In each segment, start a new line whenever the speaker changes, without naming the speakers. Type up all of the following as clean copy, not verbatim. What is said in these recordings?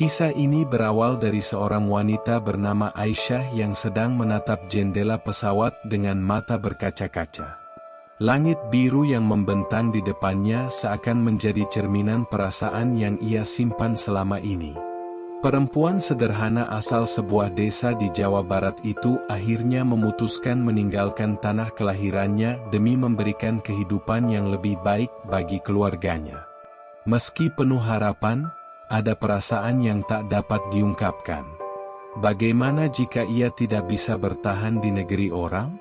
Kisah ini berawal dari seorang wanita bernama Aisyah yang sedang menatap jendela pesawat dengan mata berkaca-kaca. Langit biru yang membentang di depannya seakan menjadi cerminan perasaan yang ia simpan selama ini. Perempuan sederhana asal sebuah desa di Jawa Barat itu akhirnya memutuskan meninggalkan tanah kelahirannya demi memberikan kehidupan yang lebih baik bagi keluarganya. Meski penuh harapan, ada perasaan yang tak dapat diungkapkan. Bagaimana jika ia tidak bisa bertahan di negeri orang?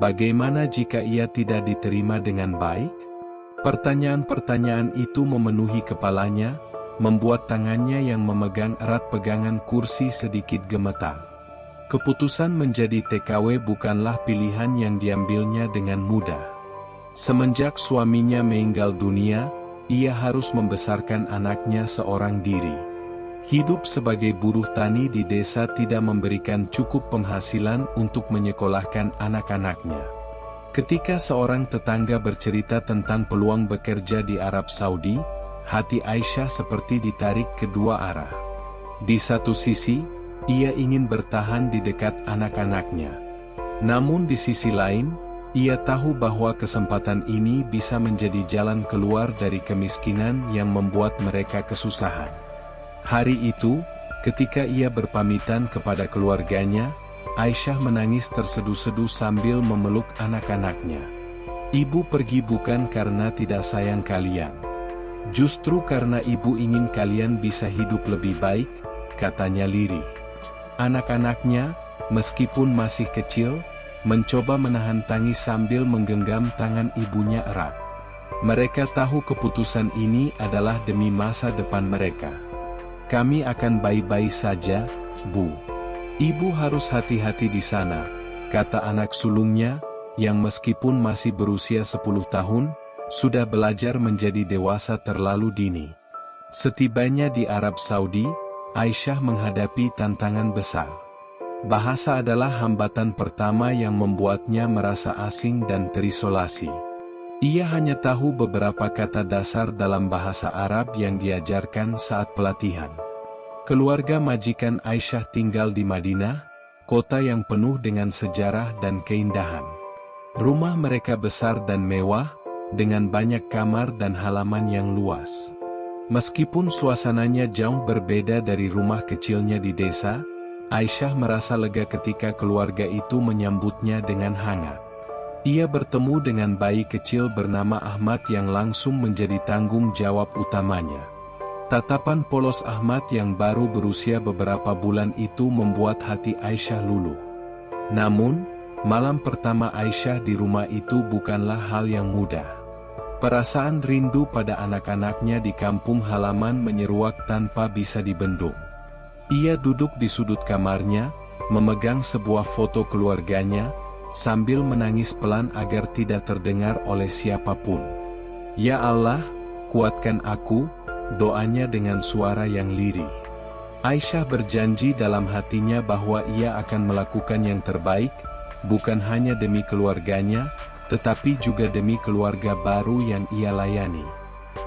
Bagaimana jika ia tidak diterima dengan baik? Pertanyaan-pertanyaan itu memenuhi kepalanya, membuat tangannya yang memegang erat pegangan kursi sedikit gemetar. Keputusan menjadi TKW bukanlah pilihan yang diambilnya dengan mudah. Semenjak suaminya meninggal dunia, ia harus membesarkan anaknya seorang diri. Hidup sebagai buruh tani di desa tidak memberikan cukup penghasilan untuk menyekolahkan anak-anaknya. Ketika seorang tetangga bercerita tentang peluang bekerja di Arab Saudi, hati Aisyah seperti ditarik kedua arah. Di satu sisi, ia ingin bertahan di dekat anak-anaknya. Namun di sisi lain, ia tahu bahwa kesempatan ini bisa menjadi jalan keluar dari kemiskinan yang membuat mereka kesusahan. Hari itu, ketika ia berpamitan kepada keluarganya, Aisyah menangis terseduh-seduh sambil memeluk anak-anaknya. "Ibu pergi bukan karena tidak sayang kalian. Justru karena ibu ingin kalian bisa hidup lebih baik," katanya lirih. Anak-anaknya, meskipun masih kecil, mencoba menahan tangis sambil menggenggam tangan ibunya erat. Mereka tahu keputusan ini adalah demi masa depan mereka. "Kami akan baik-baik saja, Bu. Ibu harus hati-hati di sana," kata anak sulungnya, yang meskipun masih berusia 10 tahun, sudah belajar menjadi dewasa terlalu dini. Setibanya di Arab Saudi, Aisyah menghadapi tantangan besar. Bahasa adalah hambatan pertama yang membuatnya merasa asing dan terisolasi. Ia hanya tahu beberapa kata dasar dalam bahasa Arab yang diajarkan saat pelatihan. Keluarga majikan Aisyah tinggal di Madinah, kota yang penuh dengan sejarah dan keindahan. Rumah mereka besar dan mewah, dengan banyak kamar dan halaman yang luas. Meskipun suasananya jauh berbeda dari rumah kecilnya di desa, Aisyah merasa lega ketika keluarga itu menyambutnya dengan hangat. Ia bertemu dengan bayi kecil bernama Ahmad yang langsung menjadi tanggung jawab utamanya. Tatapan polos Ahmad yang baru berusia beberapa bulan itu membuat hati Aisyah luluh. Namun, malam pertama Aisyah di rumah itu bukanlah hal yang mudah. Perasaan rindu pada anak-anaknya di kampung halaman menyeruak tanpa bisa dibendung. Ia duduk di sudut kamarnya, memegang sebuah foto keluarganya, sambil menangis pelan agar tidak terdengar oleh siapapun. "Ya Allah, kuatkan aku," doanya dengan suara yang lirih. Aisyah berjanji dalam hatinya bahwa ia akan melakukan yang terbaik, bukan hanya demi keluarganya, tetapi juga demi keluarga baru yang ia layani.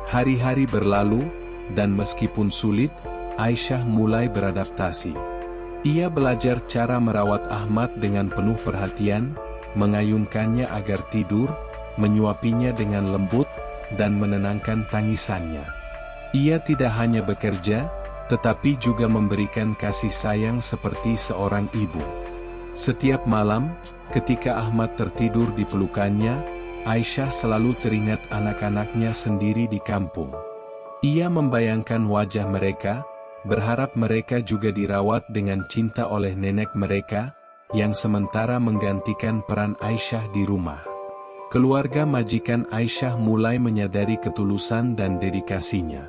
Hari-hari berlalu, dan meskipun sulit, Aisyah mulai beradaptasi. Ia belajar cara merawat Ahmad dengan penuh perhatian, mengayunkannya agar tidur, menyuapinya dengan lembut, dan menenangkan tangisannya. Ia tidak hanya bekerja, tetapi juga memberikan kasih sayang seperti seorang ibu. Setiap malam, ketika Ahmad tertidur di pelukannya, Aisyah selalu teringat anak-anaknya sendiri di kampung. Ia membayangkan wajah mereka, berharap mereka juga dirawat dengan cinta oleh nenek mereka, yang sementara menggantikan peran Aisyah di rumah. Keluarga majikan Aisyah mulai menyadari ketulusan dan dedikasinya.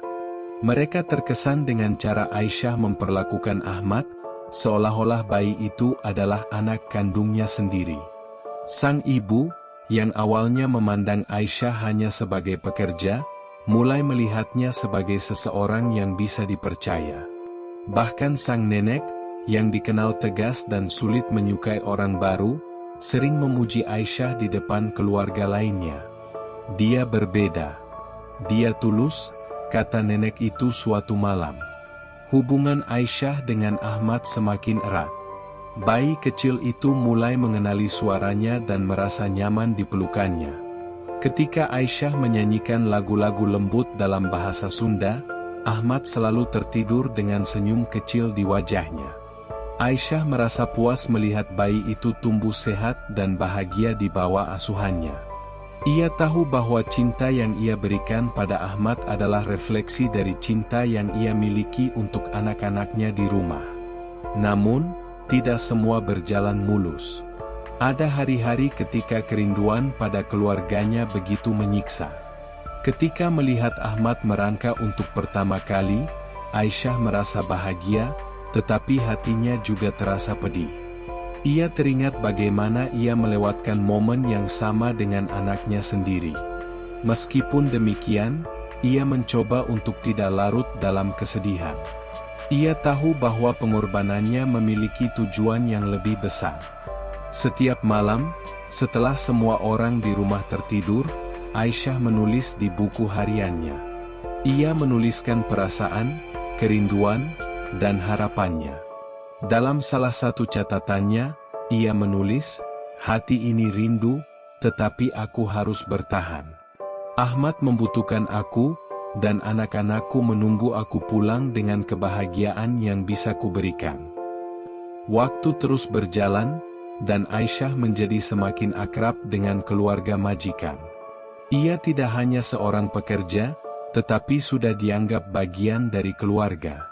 Mereka terkesan dengan cara Aisyah memperlakukan Ahmad, seolah-olah bayi itu adalah anak kandungnya sendiri. Sang ibu, yang awalnya memandang Aisyah hanya sebagai pekerja, mulai melihatnya sebagai seseorang yang bisa dipercaya. Bahkan sang nenek, yang dikenal tegas dan sulit menyukai orang baru, sering memuji Aisyah di depan keluarga lainnya. "Dia berbeda. Dia tulus," kata nenek itu suatu malam. Hubungan Aisyah dengan Ahmad semakin erat. Bayi kecil itu mulai mengenali suaranya dan merasa nyaman di pelukannya. Ketika Aisyah menyanyikan lagu-lagu lembut dalam bahasa Sunda, Ahmad selalu tertidur dengan senyum kecil di wajahnya. Aisyah merasa puas melihat bayi itu tumbuh sehat dan bahagia di bawah asuhannya. Ia tahu bahwa cinta yang ia berikan pada Ahmad adalah refleksi dari cinta yang ia miliki untuk anak-anaknya di rumah. Namun, tidak semua berjalan mulus. Ada hari-hari ketika kerinduan pada keluarganya begitu menyiksa. Ketika melihat Ahmad merangkak untuk pertama kali, Aisyah merasa bahagia, tetapi hatinya juga terasa pedih. Ia teringat bagaimana ia melewatkan momen yang sama dengan anaknya sendiri. Meskipun demikian, ia mencoba untuk tidak larut dalam kesedihan. Ia tahu bahwa pengorbanannya memiliki tujuan yang lebih besar. Setiap malam, setelah semua orang di rumah tertidur, Aisyah menulis di buku hariannya. Ia menuliskan perasaan, kerinduan, dan harapannya. Dalam salah satu catatannya, ia menulis, "Hati ini rindu, tetapi aku harus bertahan. Ahmad membutuhkan aku, dan anak-anakku menunggu aku pulang dengan kebahagiaan yang bisa kuberikan." Waktu terus berjalan, dan Aisyah menjadi semakin akrab dengan keluarga majikan. Ia tidak hanya seorang pekerja, tetapi sudah dianggap bagian dari keluarga.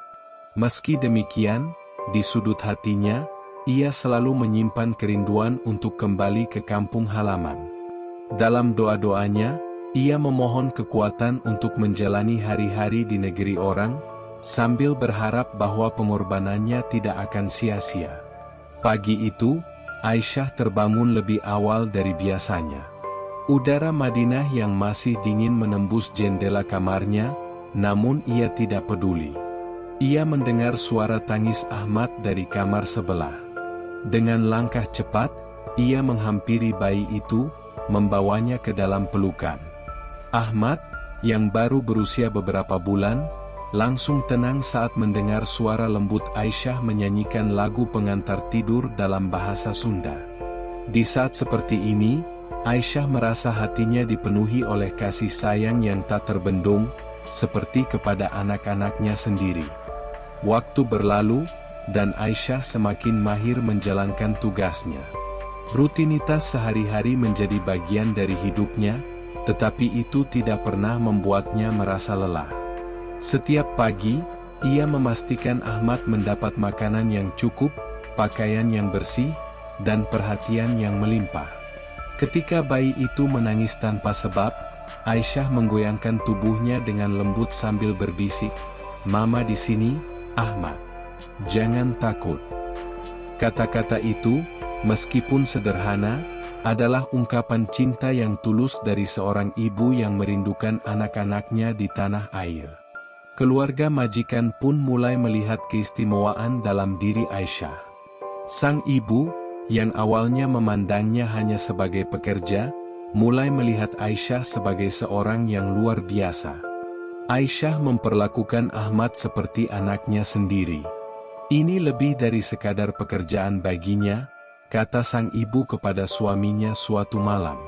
Meski demikian, di sudut hatinya, ia selalu menyimpan kerinduan untuk kembali ke kampung halaman. Dalam doa-doanya, ia memohon kekuatan untuk menjalani hari-hari di negeri orang, sambil berharap bahwa pengorbanannya tidak akan sia-sia. Pagi itu, Aisyah terbangun lebih awal dari biasanya. Udara Madinah yang masih dingin menembus jendela kamarnya, namun ia tidak peduli. Ia mendengar suara tangis Ahmad dari kamar sebelah. Dengan langkah cepat, ia menghampiri bayi itu, membawanya ke dalam pelukan. Ahmad, yang baru berusia beberapa bulan, langsung tenang saat mendengar suara lembut Aisyah menyanyikan lagu pengantar tidur dalam bahasa Sunda. Di saat seperti ini, Aisyah merasa hatinya dipenuhi oleh kasih sayang yang tak terbendung, seperti kepada anak-anaknya sendiri. Waktu berlalu, dan Aisyah semakin mahir menjalankan tugasnya. Rutinitas sehari-hari menjadi bagian dari hidupnya, tetapi itu tidak pernah membuatnya merasa lelah. Setiap pagi, ia memastikan Ahmad mendapat makanan yang cukup, pakaian yang bersih, dan perhatian yang melimpah. Ketika bayi itu menangis tanpa sebab, Aisyah menggoyangkan tubuhnya dengan lembut sambil berbisik, "Mama di sini, Ahmad. Jangan takut." Kata-kata itu, meskipun sederhana, adalah ungkapan cinta yang tulus dari seorang ibu yang merindukan anak-anaknya di tanah air. Keluarga majikan pun mulai melihat keistimewaan dalam diri Aisyah. Sang ibu, yang awalnya memandangnya hanya sebagai pekerja, mulai melihat Aisyah sebagai seorang yang luar biasa. Aisyah memperlakukan Ahmad seperti anaknya sendiri. "Ini lebih dari sekadar pekerjaan baginya," kata sang ibu kepada suaminya suatu malam.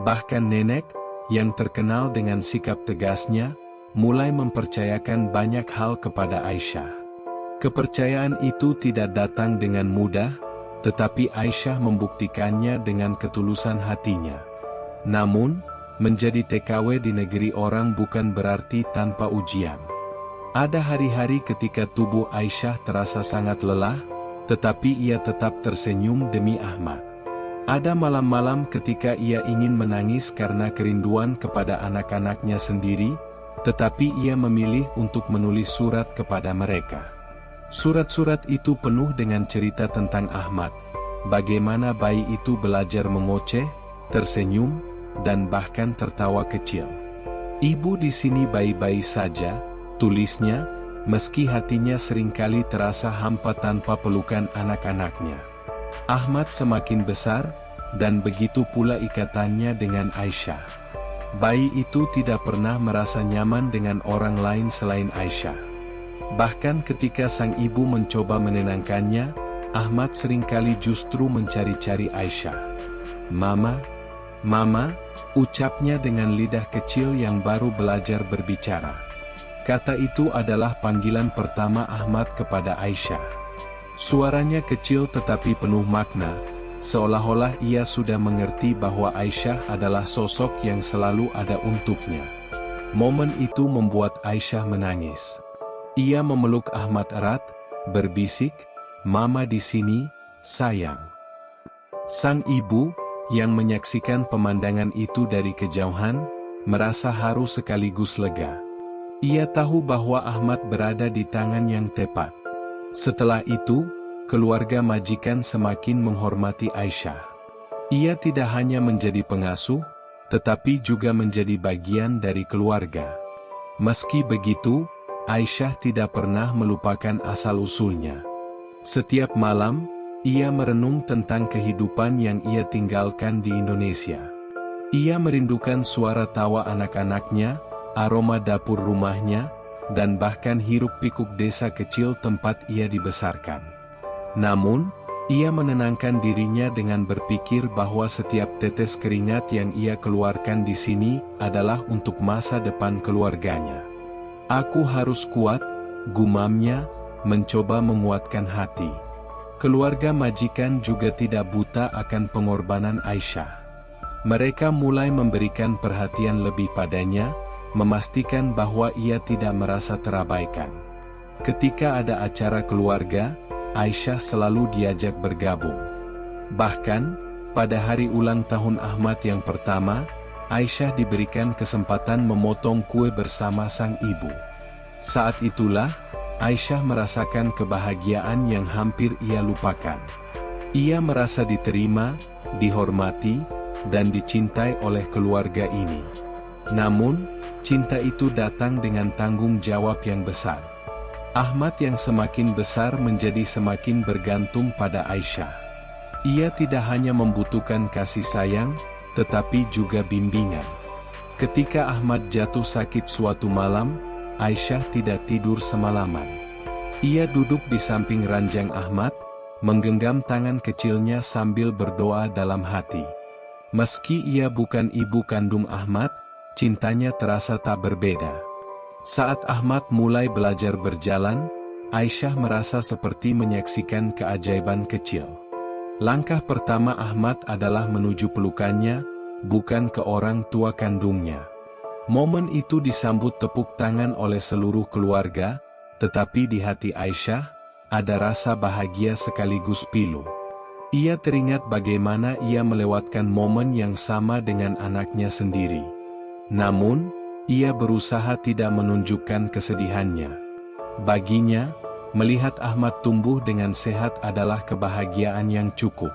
Bahkan nenek, yang terkenal dengan sikap tegasnya, mulai mempercayakan banyak hal kepada Aisyah. Kepercayaan itu tidak datang dengan mudah, tetapi Aisyah membuktikannya dengan ketulusan hatinya. Namun, menjadi TKW di negeri orang bukan berarti tanpa ujian. Ada hari-hari ketika tubuh Aisyah terasa sangat lelah, tetapi ia tetap tersenyum demi Ahmad. Ada malam-malam ketika ia ingin menangis karena kerinduan kepada anak-anaknya sendiri, tetapi ia memilih untuk menulis surat kepada mereka. Surat-surat itu penuh dengan cerita tentang Ahmad, bagaimana bayi itu belajar mengoceh, tersenyum, dan bahkan tertawa kecil. "Ibu di sini baik-baik saja," tulisnya, meski hatinya seringkali terasa hampa tanpa pelukan anak-anaknya. Ahmad semakin besar, dan begitu pula ikatannya dengan Aisyah. Bayi itu tidak pernah merasa nyaman dengan orang lain selain Aisyah. Bahkan ketika sang ibu mencoba menenangkannya, Ahmad seringkali justru mencari-cari Aisyah. "Mama, Mama," ucapnya dengan lidah kecil yang baru belajar berbicara. Kata itu adalah panggilan pertama Ahmad kepada Aisyah. Suaranya kecil tetapi penuh makna, seolah-olah ia sudah mengerti bahwa Aisyah adalah sosok yang selalu ada untuknya. Momen itu membuat Aisyah menangis. Ia memeluk Ahmad erat, berbisik, "Mama di sini, sayang." Sang ibu, yang menyaksikan pemandangan itu dari kejauhan, merasa haru sekaligus lega. Ia tahu bahwa Ahmad berada di tangan yang tepat. Setelah itu, keluarga majikan semakin menghormati Aisyah. Ia tidak hanya menjadi pengasuh, tetapi juga menjadi bagian dari keluarga. Meski begitu, Aisyah tidak pernah melupakan asal-usulnya. Setiap malam, ia merenung tentang kehidupan yang ia tinggalkan di Indonesia. Ia merindukan suara tawa anak-anaknya, aroma dapur rumahnya, dan bahkan hiruk-pikuk desa kecil tempat ia dibesarkan. Namun, ia menenangkan dirinya dengan berpikir bahwa setiap tetes keringat yang ia keluarkan di sini adalah untuk masa depan keluarganya. "Aku harus kuat," gumamnya, mencoba menguatkan hati. Keluarga majikan juga tidak buta akan pengorbanan Aisyah. Mereka mulai memberikan perhatian lebih padanya, memastikan bahwa ia tidak merasa terabaikan. Ketika ada acara keluarga, Aisyah selalu diajak bergabung. Bahkan, pada hari ulang tahun Ahmad yang pertama, Aisyah diberikan kesempatan memotong kue bersama sang ibu. Saat itulah, Aisyah merasakan kebahagiaan yang hampir ia lupakan. Ia merasa diterima, dihormati, dan dicintai oleh keluarga ini. Namun, cinta itu datang dengan tanggung jawab yang besar. Ahmad yang semakin besar menjadi semakin bergantung pada Aisyah. Ia tidak hanya membutuhkan kasih sayang, tetapi juga bimbingan. Ketika Ahmad jatuh sakit suatu malam, Aisyah tidak tidur semalaman. Ia duduk di samping ranjang Ahmad, menggenggam tangan kecilnya sambil berdoa dalam hati. Meski ia bukan ibu kandung Ahmad, cintanya terasa tak berbeda. Saat Ahmad mulai belajar berjalan, Aisyah merasa seperti menyaksikan keajaiban kecil. Langkah pertama Ahmad adalah menuju pelukannya, bukan ke orang tua kandungnya. Momen itu disambut tepuk tangan oleh seluruh keluarga, tetapi di hati Aisyah, ada rasa bahagia sekaligus pilu. Ia teringat bagaimana ia melewatkan momen yang sama dengan anaknya sendiri. Namun, ia berusaha tidak menunjukkan kesedihannya. Baginya, melihat Ahmad tumbuh dengan sehat adalah kebahagiaan yang cukup.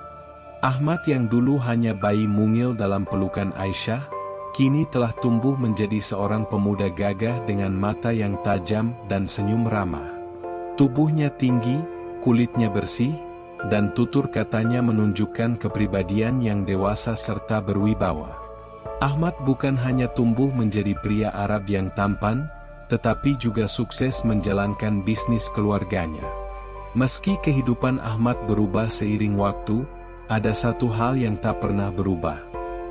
Ahmad yang dulu hanya bayi mungil dalam pelukan Aisyah, kini telah tumbuh menjadi seorang pemuda gagah dengan mata yang tajam dan senyum ramah. Tubuhnya tinggi, kulitnya bersih, dan tutur katanya menunjukkan kepribadian yang dewasa serta berwibawa. Ahmad bukan hanya tumbuh menjadi pria Arab yang tampan, tetapi juga sukses menjalankan bisnis keluarganya. Meski kehidupan Ahmad berubah seiring waktu, ada satu hal yang tak pernah berubah.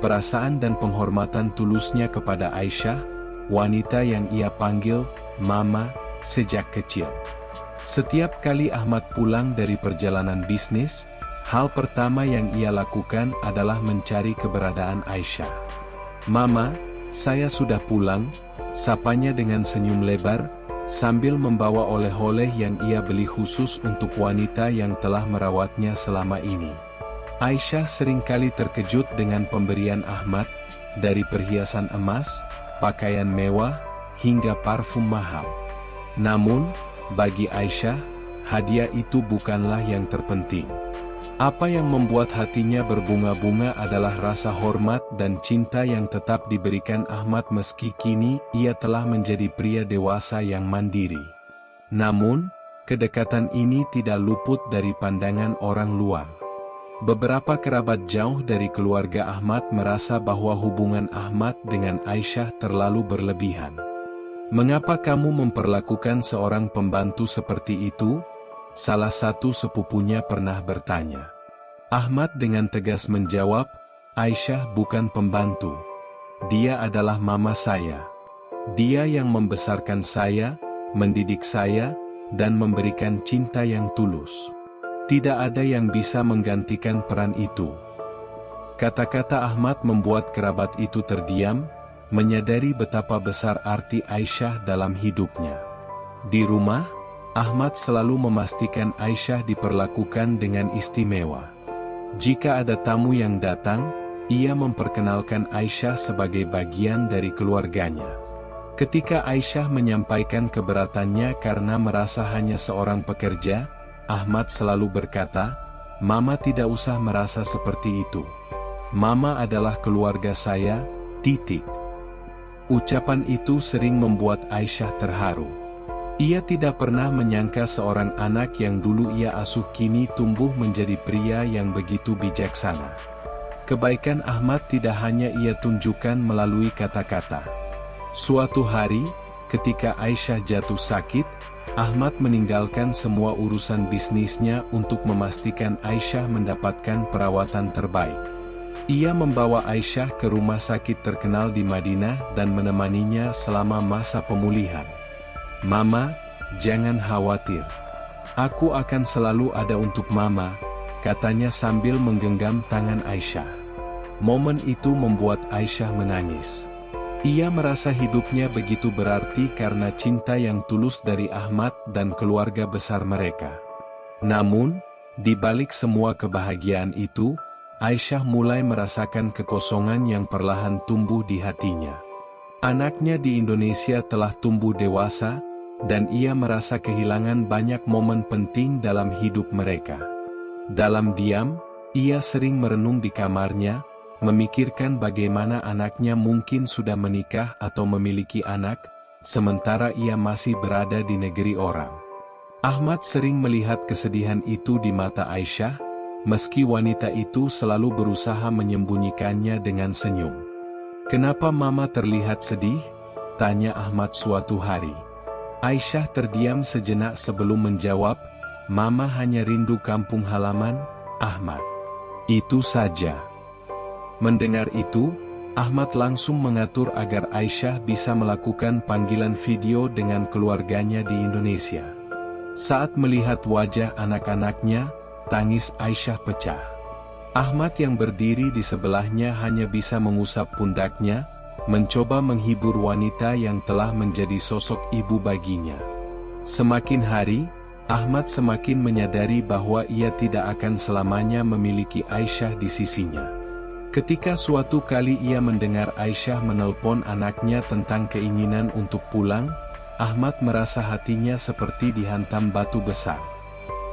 Perasaan dan penghormatan tulusnya kepada Aisyah, wanita yang ia panggil Mama sejak kecil. Setiap kali Ahmad pulang dari perjalanan bisnis, hal pertama yang ia lakukan adalah mencari keberadaan Aisyah. "Mama, saya sudah pulang," sapanya dengan senyum lebar, sambil membawa oleh-oleh yang ia beli khusus untuk wanita yang telah merawatnya selama ini. Aisyah seringkali terkejut dengan pemberian Ahmad, dari perhiasan emas, pakaian mewah, hingga parfum mahal. Namun, bagi Aisyah, hadiah itu bukanlah yang terpenting. Apa yang membuat hatinya berbunga-bunga adalah rasa hormat dan cinta yang tetap diberikan Ahmad meski kini ia telah menjadi pria dewasa yang mandiri. Namun, kedekatan ini tidak luput dari pandangan orang luar. Beberapa kerabat jauh dari keluarga Ahmad merasa bahwa hubungan Ahmad dengan Aisyah terlalu berlebihan. "Mengapa kamu memperlakukan seorang pembantu seperti itu?" salah satu sepupunya pernah bertanya. Ahmad dengan tegas menjawab, "Aisyah bukan pembantu. Dia adalah mama saya. Dia yang membesarkan saya, mendidik saya, dan memberikan cinta yang tulus. Tidak ada yang bisa menggantikan peran itu." Kata-kata Ahmad membuat kerabat itu terdiam, menyadari betapa besar arti Aisyah dalam hidupnya. Di rumah, Ahmad selalu memastikan Aisyah diperlakukan dengan istimewa. Jika ada tamu yang datang, ia memperkenalkan Aisyah sebagai bagian dari keluarganya. Ketika Aisyah menyampaikan keberatannya karena merasa hanya seorang pekerja, Ahmad selalu berkata, "Mama tidak usah merasa seperti itu. Mama adalah keluarga saya, titik." Ucapan itu sering membuat Aisyah terharu. Ia tidak pernah menyangka seorang anak yang dulu ia asuh kini tumbuh menjadi pria yang begitu bijaksana. Kebaikan Ahmad tidak hanya ia tunjukkan melalui kata-kata. Suatu hari, ketika Aisyah jatuh sakit, Ahmad meninggalkan semua urusan bisnisnya untuk memastikan Aisyah mendapatkan perawatan terbaik. Ia membawa Aisyah ke rumah sakit terkenal di Madinah dan menemaninya selama masa pemulihan. "Mama, jangan khawatir. Aku akan selalu ada untuk Mama," katanya sambil menggenggam tangan Aisyah. Momen itu membuat Aisyah menangis. Ia merasa hidupnya begitu berarti karena cinta yang tulus dari Ahmad dan keluarga besar mereka. Namun, di balik semua kebahagiaan itu, Aisyah mulai merasakan kekosongan yang perlahan tumbuh di hatinya. Anaknya di Indonesia telah tumbuh dewasa, dan ia merasa kehilangan banyak momen penting dalam hidup mereka. Dalam diam, ia sering merenung di kamarnya, memikirkan bagaimana anaknya mungkin sudah menikah atau memiliki anak, sementara ia masih berada di negeri orang. Ahmad sering melihat kesedihan itu di mata Aisyah, meski wanita itu selalu berusaha menyembunyikannya dengan senyum. "Kenapa Mama terlihat sedih?" tanya Ahmad suatu hari. Aisyah terdiam sejenak sebelum menjawab, "Mama hanya rindu kampung halaman, Ahmad. Itu saja." Mendengar itu, Ahmad langsung mengatur agar Aisyah bisa melakukan panggilan video dengan keluarganya di Indonesia. Saat melihat wajah anak-anaknya, tangis Aisyah pecah. Ahmad yang berdiri di sebelahnya hanya bisa mengusap pundaknya, mencoba menghibur wanita yang telah menjadi sosok ibu baginya. Semakin hari, Ahmad semakin menyadari bahwa ia tidak akan selamanya memiliki Aisyah di sisinya. Ketika suatu kali ia mendengar Aisyah menelpon anaknya tentang keinginan untuk pulang, Ahmad merasa hatinya seperti dihantam batu besar.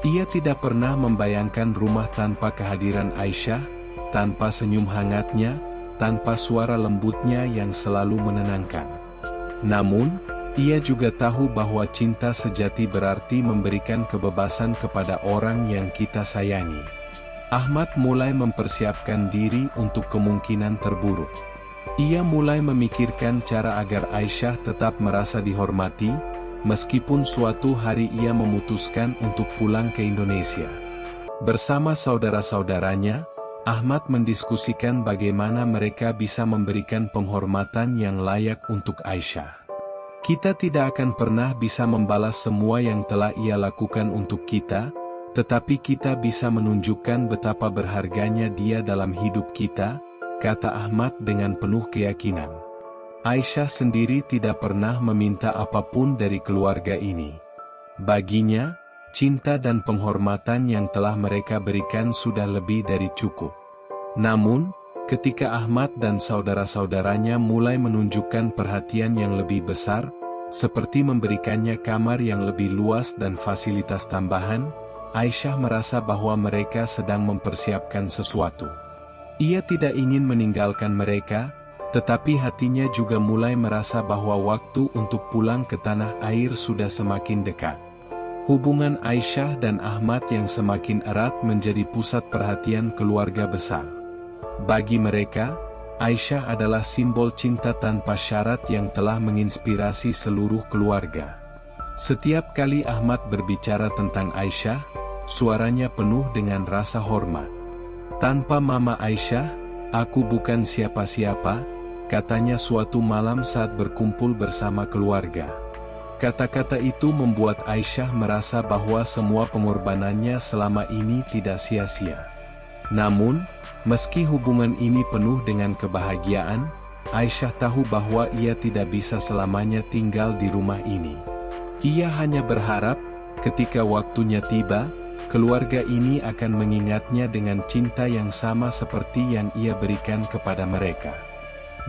Ia tidak pernah membayangkan rumah tanpa kehadiran Aisyah, tanpa senyum hangatnya, tanpa suara lembutnya yang selalu menenangkan. Namun, ia juga tahu bahwa cinta sejati berarti memberikan kebebasan kepada orang yang kita sayangi. Ahmad mulai mempersiapkan diri untuk kemungkinan terburuk. Ia mulai memikirkan cara agar Aisyah tetap merasa dihormati, meskipun suatu hari ia memutuskan untuk pulang ke Indonesia. Bersama saudara-saudaranya, Ahmad mendiskusikan bagaimana mereka bisa memberikan penghormatan yang layak untuk Aisyah. Kita tidak akan pernah bisa membalas semua yang telah ia lakukan untuk kita, tetapi kita bisa menunjukkan betapa berharganya dia dalam hidup kita, kata Ahmad dengan penuh keyakinan. Aisyah sendiri tidak pernah meminta apapun dari keluarga ini. Baginya, cinta dan penghormatan yang telah mereka berikan sudah lebih dari cukup. Namun, ketika Ahmad dan saudara-saudaranya mulai menunjukkan perhatian yang lebih besar, seperti memberikannya kamar yang lebih luas dan fasilitas tambahan, Aisyah merasa bahwa mereka sedang mempersiapkan sesuatu. Ia tidak ingin meninggalkan mereka, tetapi hatinya juga mulai merasa bahwa waktu untuk pulang ke tanah air sudah semakin dekat. Hubungan Aisyah dan Ahmad yang semakin erat menjadi pusat perhatian keluarga besar. Bagi mereka, Aisyah adalah simbol cinta tanpa syarat yang telah menginspirasi seluruh keluarga. Setiap kali Ahmad berbicara tentang Aisyah, suaranya penuh dengan rasa hormat. "Tanpa Mama Aisyah, aku bukan siapa-siapa," katanya suatu malam saat berkumpul bersama keluarga. Kata-kata itu membuat Aisyah merasa bahwa semua pengorbanannya selama ini tidak sia-sia. Namun, meski hubungan ini penuh dengan kebahagiaan, Aisyah tahu bahwa ia tidak bisa selamanya tinggal di rumah ini. Ia hanya berharap, ketika waktunya tiba, keluarga ini akan mengingatnya dengan cinta yang sama seperti yang ia berikan kepada mereka.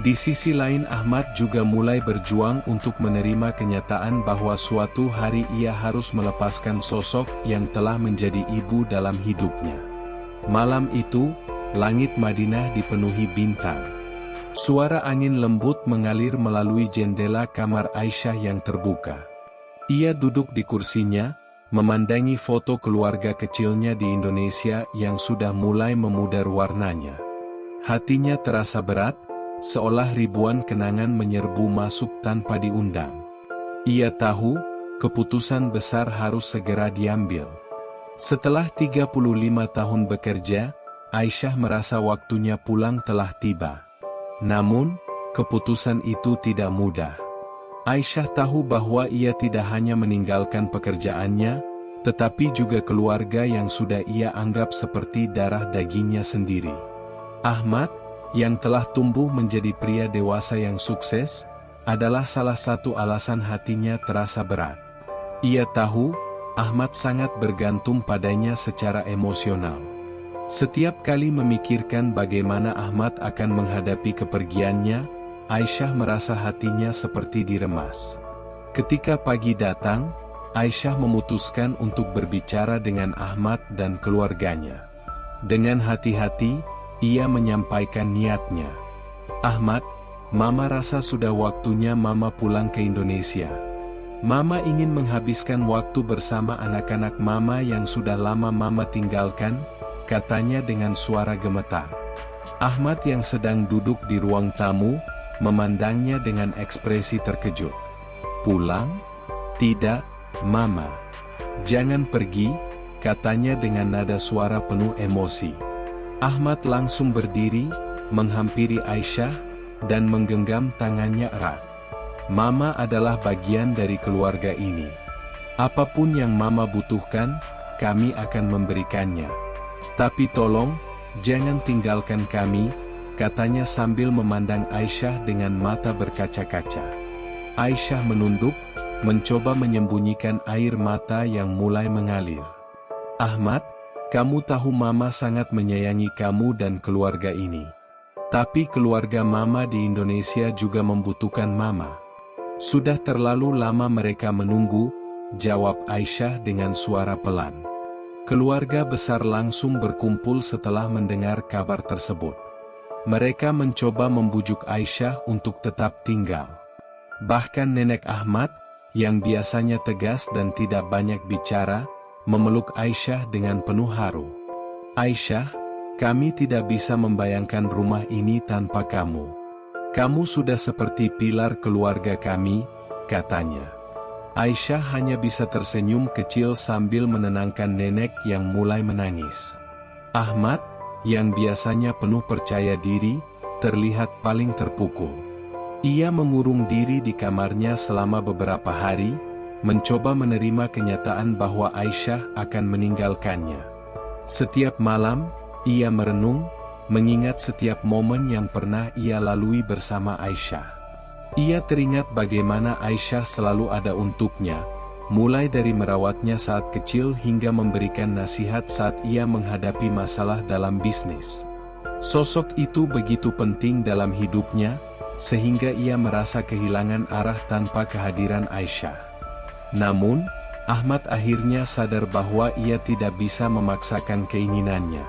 Di sisi lain, Ahmad juga mulai berjuang untuk menerima kenyataan bahwa suatu hari ia harus melepaskan sosok yang telah menjadi ibu dalam hidupnya. Malam itu, langit Madinah dipenuhi bintang. Suara angin lembut mengalir melalui jendela kamar Aisyah yang terbuka. Ia duduk di kursinya, memandangi foto keluarga kecilnya di Indonesia yang sudah mulai memudar warnanya. Hatinya terasa berat, seolah ribuan kenangan menyerbu masuk tanpa diundang. Ia tahu, keputusan besar harus segera diambil. Setelah 35 tahun bekerja, Aisyah merasa waktunya pulang telah tiba. Namun, keputusan itu tidak mudah. Aisyah tahu bahwa ia tidak hanya meninggalkan pekerjaannya, tetapi juga keluarga yang sudah ia anggap seperti darah dagingnya sendiri. Ahmad, yang telah tumbuh menjadi pria dewasa yang sukses, adalah salah satu alasan hatinya terasa berat. Ia tahu, Ahmad sangat bergantung padanya secara emosional. Setiap kali memikirkan bagaimana Ahmad akan menghadapi kepergiannya, Aisyah merasa hatinya seperti diremas. Ketika pagi datang, Aisyah memutuskan untuk berbicara dengan Ahmad dan keluarganya. Dengan hati-hati, ia menyampaikan niatnya. "Ahmad, Mama rasa sudah waktunya Mama pulang ke Indonesia. Mama ingin menghabiskan waktu bersama anak-anak Mama yang sudah lama Mama tinggalkan," katanya dengan suara gemetar. Ahmad yang sedang duduk di ruang tamu, memandangnya dengan ekspresi terkejut. "Pulang? Tidak, Mama. Jangan pergi," katanya dengan nada suara penuh emosi. Ahmad langsung berdiri, menghampiri Aisyah, dan menggenggam tangannya erat. "Mama adalah bagian dari keluarga ini. Apapun yang Mama butuhkan, kami akan memberikannya. Tapi tolong, jangan tinggalkan kami," katanya sambil memandang Aisyah dengan mata berkaca-kaca. Aisyah menunduk, mencoba menyembunyikan air mata yang mulai mengalir. "Ahmad, kamu tahu Mama sangat menyayangi kamu dan keluarga ini. Tapi keluarga Mama di Indonesia juga membutuhkan Mama. Sudah terlalu lama mereka menunggu," jawab Aisyah dengan suara pelan. Keluarga besar langsung berkumpul setelah mendengar kabar tersebut. Mereka mencoba membujuk Aisyah untuk tetap tinggal. Bahkan nenek Ahmad, yang biasanya tegas dan tidak banyak bicara, memeluk Aisyah dengan penuh haru. "Aisyah, kami tidak bisa membayangkan rumah ini tanpa kamu. Kamu sudah seperti pilar keluarga kami," katanya. Aisyah hanya bisa tersenyum kecil sambil menenangkan nenek yang mulai menangis. Ahmad, yang biasanya penuh percaya diri, terlihat paling terpukul. Ia mengurung diri di kamarnya selama beberapa hari, mencoba menerima kenyataan bahwa Aisyah akan meninggalkannya. Setiap malam, ia merenung, mengingat setiap momen yang pernah ia lalui bersama Aisyah. Ia teringat bagaimana Aisyah selalu ada untuknya, mulai dari merawatnya saat kecil hingga memberikan nasihat saat ia menghadapi masalah dalam bisnis. Sosok itu begitu penting dalam hidupnya, sehingga ia merasa kehilangan arah tanpa kehadiran Aisyah. Namun, Ahmad akhirnya sadar bahwa ia tidak bisa memaksakan keinginannya.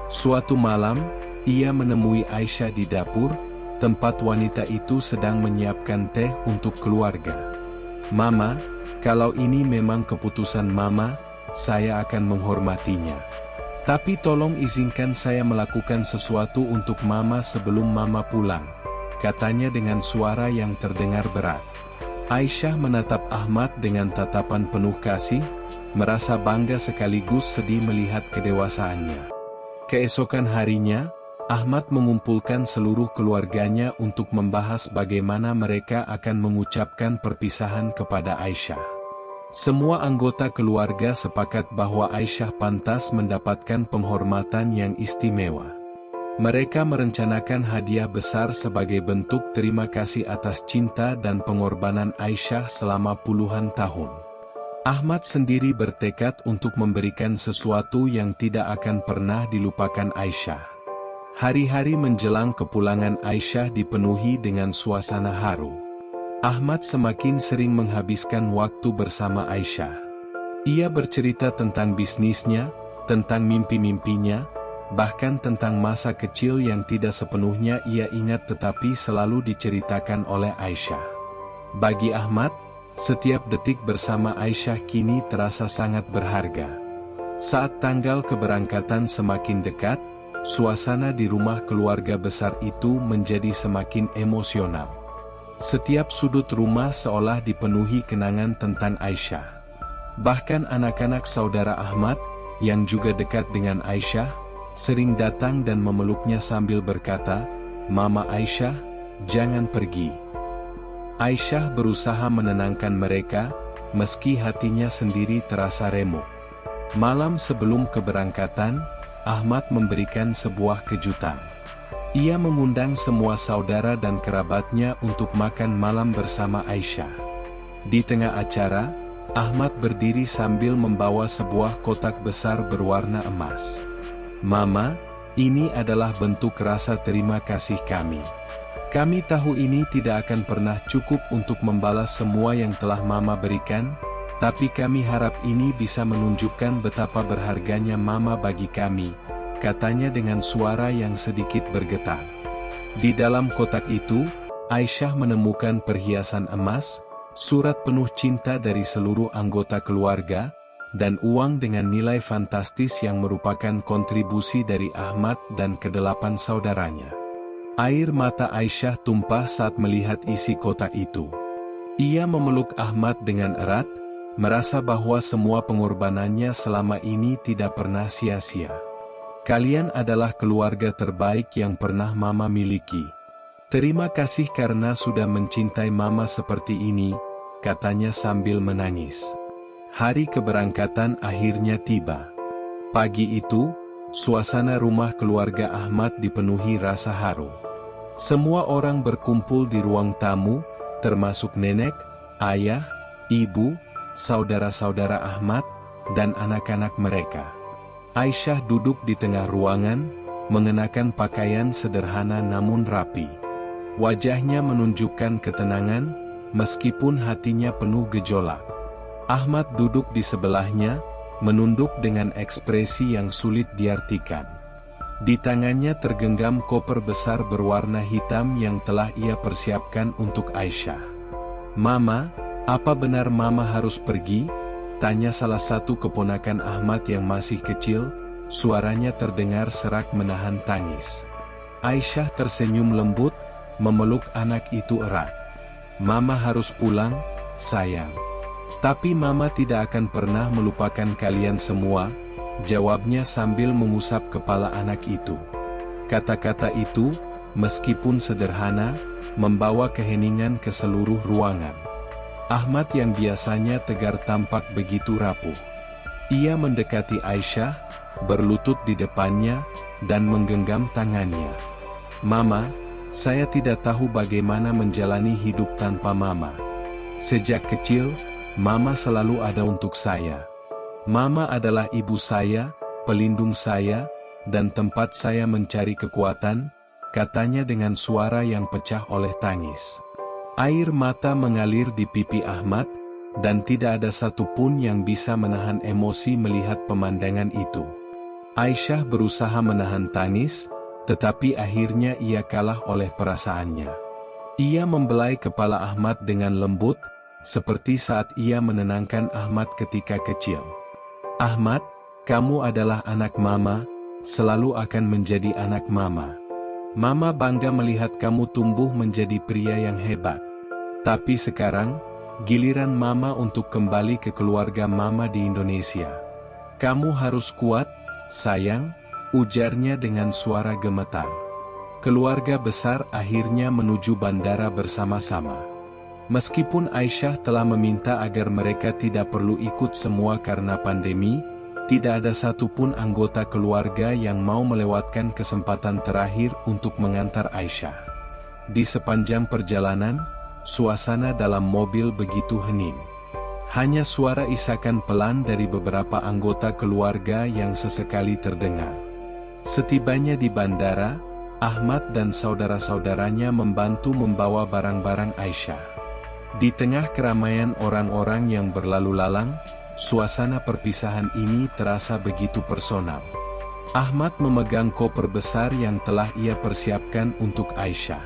Suatu malam, ia menemui Aisyah di dapur, tempat wanita itu sedang menyiapkan teh untuk keluarga. "Mama, kalau ini memang keputusan Mama, saya akan menghormatinya. Tapi tolong izinkan saya melakukan sesuatu untuk Mama sebelum Mama pulang, katanya dengan suara yang terdengar berat. Aisyah menatap Ahmad dengan tatapan penuh kasih, merasa bangga sekaligus sedih melihat kedewasaannya. Keesokan harinya, Ahmad mengumpulkan seluruh keluarganya untuk membahas bagaimana mereka akan mengucapkan perpisahan kepada Aisyah. Semua anggota keluarga sepakat bahwa Aisyah pantas mendapatkan penghormatan yang istimewa. Mereka merencanakan hadiah besar sebagai bentuk terima kasih atas cinta dan pengorbanan Aisyah selama puluhan tahun. Ahmad sendiri bertekad untuk memberikan sesuatu yang tidak akan pernah dilupakan Aisyah. Hari-hari menjelang kepulangan Aisyah dipenuhi dengan suasana haru. Ahmad semakin sering menghabiskan waktu bersama Aisyah. Ia bercerita tentang bisnisnya, tentang mimpi-mimpinya, bahkan tentang masa kecil yang tidak sepenuhnya ia ingat tetapi selalu diceritakan oleh Aisyah. Bagi Ahmad, setiap detik bersama Aisyah kini terasa sangat berharga. Saat tanggal keberangkatan semakin dekat, suasana di rumah keluarga besar itu menjadi semakin emosional. Setiap sudut rumah seolah dipenuhi kenangan tentang Aisyah. Bahkan anak-anak saudara Ahmad, yang juga dekat dengan Aisyah, sering datang dan memeluknya sambil berkata, "Mama Aisyah, jangan pergi." Aisyah berusaha menenangkan mereka, meski hatinya sendiri terasa remuk. Malam sebelum keberangkatan, Ahmad memberikan sebuah kejutan. Ia mengundang semua saudara dan kerabatnya untuk makan malam bersama Aisyah. Di tengah acara, Ahmad berdiri sambil membawa sebuah kotak besar berwarna emas. "Mama, ini adalah bentuk rasa terima kasih kami. Kami tahu ini tidak akan pernah cukup untuk membalas semua yang telah Mama berikan, tapi kami harap ini bisa menunjukkan betapa berharganya Mama bagi kami," katanya dengan suara yang sedikit bergetar. Di dalam kotak itu, Aisyah menemukan perhiasan emas, surat penuh cinta dari seluruh anggota keluarga, dan uang dengan nilai fantastis yang merupakan kontribusi dari Ahmad dan kedelapan saudaranya. Air mata Aisyah tumpah saat melihat isi kotak itu. Ia memeluk Ahmad dengan erat, merasa bahwa semua pengorbanannya selama ini tidak pernah sia-sia. "Kalian adalah keluarga terbaik yang pernah Mama miliki. Terima kasih karena sudah mencintai Mama seperti ini," katanya sambil menangis. Hari keberangkatan akhirnya tiba. Pagi itu, suasana rumah keluarga Ahmad dipenuhi rasa haru. Semua orang berkumpul di ruang tamu, termasuk nenek, ayah, ibu, saudara-saudara Ahmad, dan anak-anak mereka. Aisyah duduk di tengah ruangan, mengenakan pakaian sederhana namun rapi. Wajahnya menunjukkan ketenangan, meskipun hatinya penuh gejolak. Ahmad duduk di sebelahnya, menunduk dengan ekspresi yang sulit diartikan. Di tangannya tergenggam koper besar berwarna hitam yang telah ia persiapkan untuk Aisyah. "Mama, apa benar Mama harus pergi?" tanya salah satu keponakan Ahmad yang masih kecil, suaranya terdengar serak menahan tangis. Aisyah tersenyum lembut, memeluk anak itu erat. "Mama harus pulang, sayang. Tapi Mama tidak akan pernah melupakan kalian semua," jawabnya sambil mengusap kepala anak itu. Kata-kata itu, meskipun sederhana, membawa keheningan ke seluruh ruangan. Ahmad yang biasanya tegar tampak begitu rapuh. Ia mendekati Aisyah, berlutut di depannya, dan menggenggam tangannya. "Mama, saya tidak tahu bagaimana menjalani hidup tanpa Mama. Sejak kecil, Mama selalu ada untuk saya. Mama adalah ibu saya, pelindung saya, dan tempat saya mencari kekuatan," katanya dengan suara yang pecah oleh tangis. Air mata mengalir di pipi Ahmad, dan tidak ada satupun yang bisa menahan emosi melihat pemandangan itu. Aisyah berusaha menahan tangis, tetapi akhirnya ia kalah oleh perasaannya. Ia membelai kepala Ahmad dengan lembut, seperti saat ia menenangkan Ahmad ketika kecil. "Ahmad, kamu adalah anak mama, selalu akan menjadi anak mama. Mama bangga melihat kamu tumbuh menjadi pria yang hebat. Tapi sekarang, giliran mama untuk kembali ke keluarga mama di Indonesia. Kamu harus kuat, sayang, ujarnya dengan suara gemetar. Keluarga besar akhirnya menuju bandara bersama-sama. Meskipun Aisyah telah meminta agar mereka tidak perlu ikut semua karena pandemi, tidak ada satupun anggota keluarga yang mau melewatkan kesempatan terakhir untuk mengantar Aisyah. Di sepanjang perjalanan, suasana dalam mobil begitu hening. Hanya suara isakan pelan dari beberapa anggota keluarga yang sesekali terdengar. Setibanya di bandara, Ahmad dan saudara-saudaranya membantu membawa barang-barang Aisyah. Di tengah keramaian orang-orang yang berlalu lalang, suasana perpisahan ini terasa begitu personal. Ahmad memegang koper besar yang telah ia persiapkan untuk Aisyah.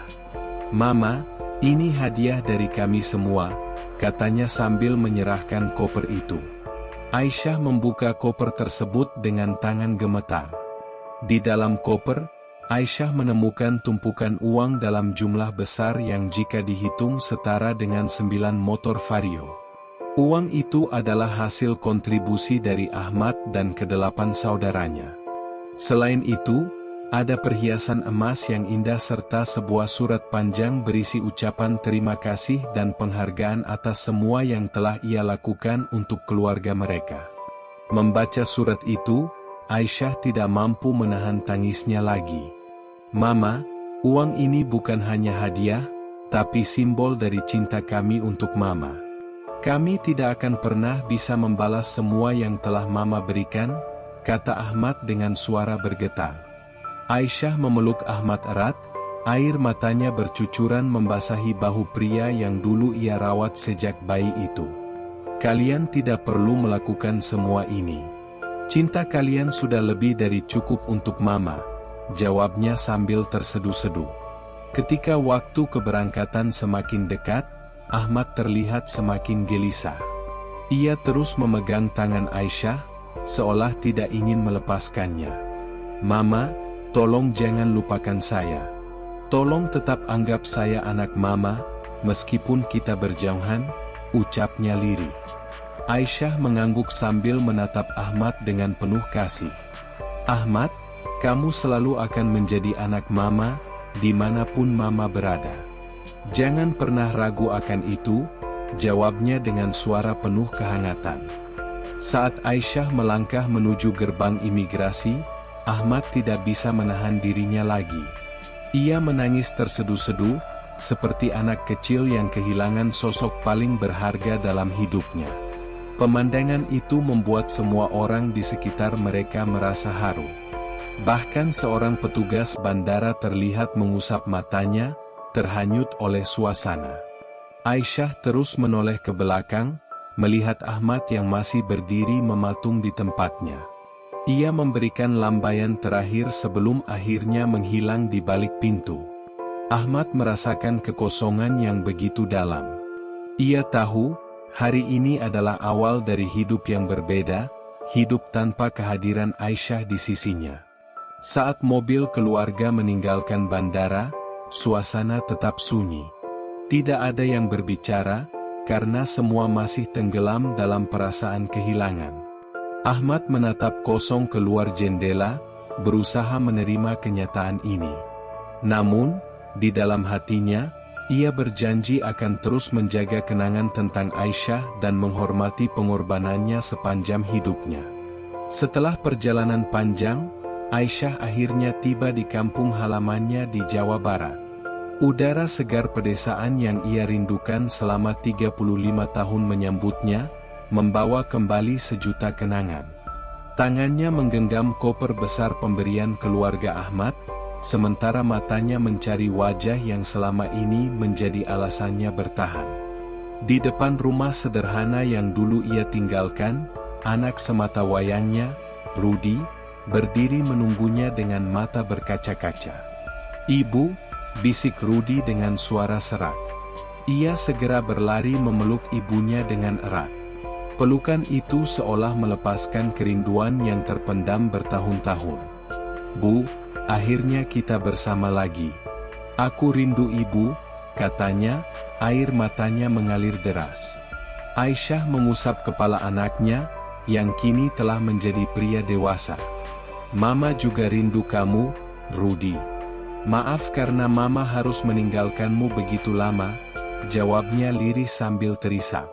"Mama, ini hadiah dari kami semua," katanya sambil menyerahkan koper itu. Aisyah membuka koper tersebut dengan tangan gemetar. Di dalam koper, Aisyah menemukan tumpukan uang dalam jumlah besar yang jika dihitung setara dengan 9 motor Vario. Uang itu adalah hasil kontribusi dari Ahmad dan ke-8 saudaranya. Selain itu, ada perhiasan emas yang indah serta sebuah surat panjang berisi ucapan terima kasih dan penghargaan atas semua yang telah ia lakukan untuk keluarga mereka. Membaca surat itu, Aisyah tidak mampu menahan tangisnya lagi. "Mama, uang ini bukan hanya hadiah, tapi simbol dari cinta kami untuk Mama. Kami tidak akan pernah bisa membalas semua yang telah Mama berikan," kata Ahmad dengan suara bergetar. Aisyah memeluk Ahmad erat, air matanya bercucuran membasahi bahu pria yang dulu ia rawat sejak bayi itu. "Kalian tidak perlu melakukan semua ini. Cinta kalian sudah lebih dari cukup untuk Mama," jawabnya sambil terseduh-seduh. Ketika waktu keberangkatan semakin dekat, Ahmad terlihat semakin gelisah. Ia terus memegang tangan Aisyah, seolah tidak ingin melepaskannya. "Mama, tolong jangan lupakan saya. Tolong tetap anggap saya anak Mama, meskipun kita berjauhan," ucapnya lirih. Aisyah mengangguk sambil menatap Ahmad dengan penuh kasih. "Ahmad, kamu selalu akan menjadi anak Mama, dimanapun Mama berada. Jangan pernah ragu akan itu," jawabnya dengan suara penuh kehangatan. Saat Aisyah melangkah menuju gerbang imigrasi, Ahmad tidak bisa menahan dirinya lagi. Ia menangis terseduh-seduh, seperti anak kecil yang kehilangan sosok paling berharga dalam hidupnya. Pemandangan itu membuat semua orang di sekitar mereka merasa haru. Bahkan seorang petugas bandara terlihat mengusap matanya, terhanyut oleh suasana. Aisyah terus menoleh ke belakang, melihat Ahmad yang masih berdiri mematung di tempatnya. Ia memberikan lambaian terakhir sebelum akhirnya menghilang di balik pintu. Ahmad merasakan kekosongan yang begitu dalam. Ia tahu, hari ini adalah awal dari hidup yang berbeda, hidup tanpa kehadiran Aisyah di sisinya. Saat mobil keluarga meninggalkan bandara, suasana tetap sunyi. Tidak ada yang berbicara, karena semua masih tenggelam dalam perasaan kehilangan. Ahmad menatap kosong keluar jendela, berusaha menerima kenyataan ini. Namun, di dalam hatinya, ia berjanji akan terus menjaga kenangan tentang Aisyah dan menghormati pengorbanannya sepanjang hidupnya. Setelah perjalanan panjang, Aisyah akhirnya tiba di kampung halamannya di Jawa Barat. Udara segar pedesaan yang ia rindukan selama 35 tahun menyambutnya, membawa kembali sejuta kenangan. Tangannya menggenggam koper besar pemberian keluarga Ahmad, sementara matanya mencari wajah yang selama ini menjadi alasannya bertahan. Di depan rumah sederhana yang dulu ia tinggalkan, anak semata wayangnya, Rudi, berdiri menunggunya dengan mata berkaca-kaca. "Ibu," bisik Rudi dengan suara serak. Ia segera berlari memeluk ibunya dengan erat. Pelukan itu seolah melepaskan kerinduan yang terpendam bertahun-tahun. "Bu, akhirnya kita bersama lagi. Aku rindu ibu," katanya, air matanya mengalir deras. Aisyah mengusap kepala anaknya, yang kini telah menjadi pria dewasa. "Mama juga rindu kamu, Rudy. Maaf karena Mama harus meninggalkanmu begitu lama," jawabnya lirih sambil terisak.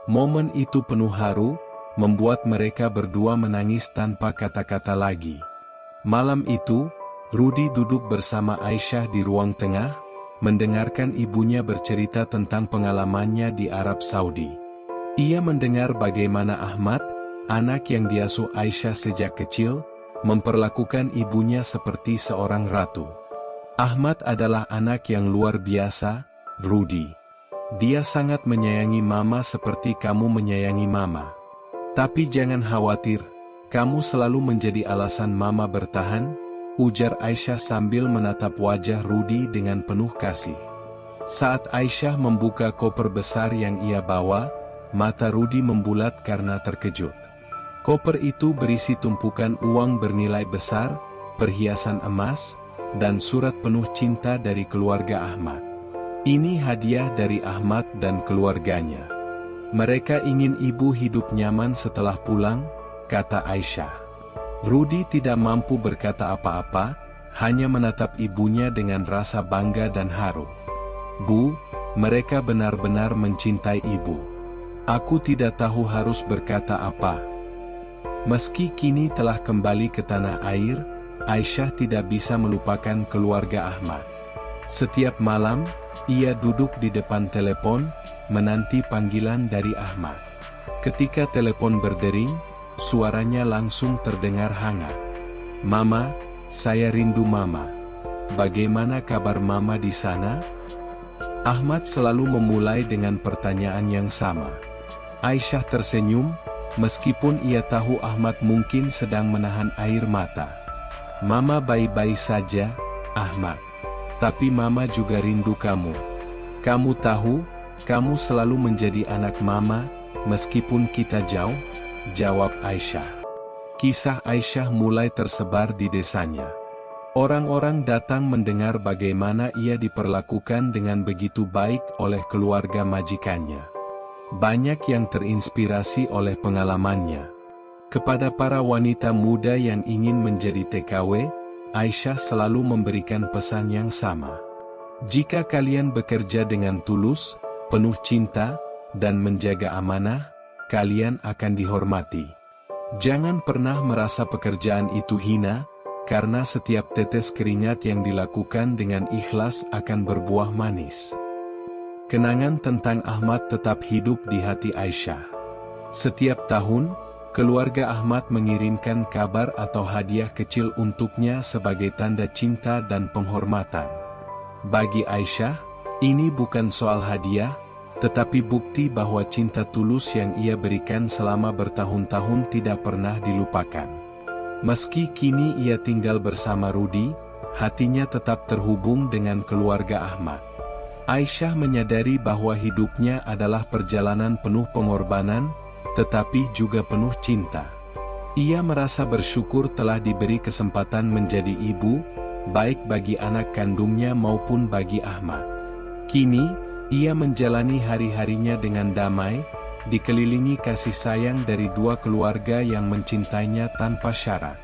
Momen itu penuh haru, membuat mereka berdua menangis tanpa kata-kata lagi. Malam itu, Rudy duduk bersama Aisyah di ruang tengah, mendengarkan ibunya bercerita tentang pengalamannya di Arab Saudi. Ia mendengar bagaimana Ahmad, anak yang diasuh Aisyah sejak kecil, memperlakukan ibunya seperti seorang ratu. Ahmad adalah anak yang luar biasa, Rudy. Dia sangat menyayangi Mama seperti kamu menyayangi Mama. Tapi jangan khawatir, kamu selalu menjadi alasan Mama bertahan, ujar Aisyah sambil menatap wajah Rudy dengan penuh kasih. Saat Aisyah membuka koper besar yang ia bawa, mata Rudy membulat karena terkejut. Koper itu berisi tumpukan uang bernilai besar, perhiasan emas, dan surat penuh cinta dari keluarga Ahmad. "Ini hadiah dari Ahmad dan keluarganya. Mereka ingin ibu hidup nyaman setelah pulang," kata Aisyah. Rudy tidak mampu berkata apa-apa, hanya menatap ibunya dengan rasa bangga dan haru. "Bu, mereka benar-benar mencintai ibu. Aku tidak tahu harus berkata apa." Meski kini telah kembali ke tanah air, Aisyah tidak bisa melupakan keluarga Ahmad. Setiap malam, ia duduk di depan telepon, menanti panggilan dari Ahmad. Ketika telepon berdering, suaranya langsung terdengar hangat. "Mama, saya rindu Mama. Bagaimana kabar Mama di sana?" Ahmad selalu memulai dengan pertanyaan yang sama. Aisyah tersenyum, meskipun ia tahu Ahmad mungkin sedang menahan air mata. "Mama baik-baik saja, Ahmad. Tapi Mama juga rindu kamu. Kamu tahu, kamu selalu menjadi anak Mama, meskipun kita jauh," jawab Aisyah. Kisah Aisyah mulai tersebar di desanya. Orang-orang datang mendengar bagaimana ia diperlakukan dengan begitu baik oleh keluarga majikannya. Banyak yang terinspirasi oleh pengalamannya. Kepada para wanita muda yang ingin menjadi TKW, Aisyah selalu memberikan pesan yang sama. "Jika kalian bekerja dengan tulus, penuh cinta, dan menjaga amanah, kalian akan dihormati. Jangan pernah merasa pekerjaan itu hina, karena setiap tetes keringat yang dilakukan dengan ikhlas akan berbuah manis." Kenangan tentang Ahmad tetap hidup di hati Aisyah. Setiap tahun, keluarga Ahmad mengirimkan kabar atau hadiah kecil untuknya sebagai tanda cinta dan penghormatan. Bagi Aisyah, ini bukan soal hadiah, tetapi bukti bahwa cinta tulus yang ia berikan selama bertahun-tahun tidak pernah dilupakan. Meski kini ia tinggal bersama Rudy, hatinya tetap terhubung dengan keluarga Ahmad. Aisyah menyadari bahwa hidupnya adalah perjalanan penuh pengorbanan, tetapi juga penuh cinta. Ia merasa bersyukur telah diberi kesempatan menjadi ibu, baik bagi anak kandungnya maupun bagi Ahmad. Kini, ia menjalani hari-harinya dengan damai, dikelilingi kasih sayang dari dua keluarga yang mencintainya tanpa syarat.